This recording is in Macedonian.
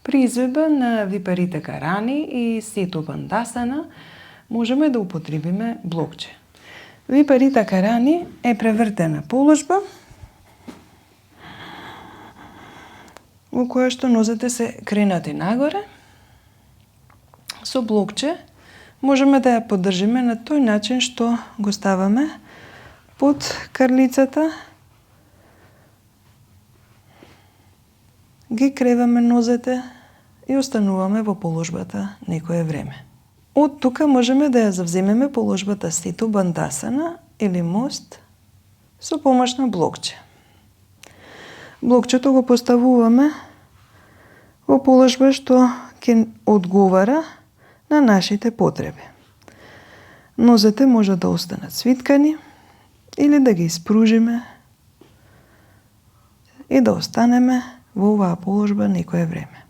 При изведба на Випарита Карани и Сето Бандасана можеме да употребиме блокче. Випарита Карани е превртена положба во која што нозете се кренати нагоре. Со блокче можеме да ја поддржиме на тој начин што го ставаме под карлицата, ги креваме нозете и остануваме во положбата некое време. Од тука можеме да ја завземеме положбата Сето Бандасана или мост со помош на блокче. Блокчето го поставуваме во положба што ќе одговара на нашите потреби. Нозете може да останат свиткани или да ги испружиме и да останеме во оваа положба некое време.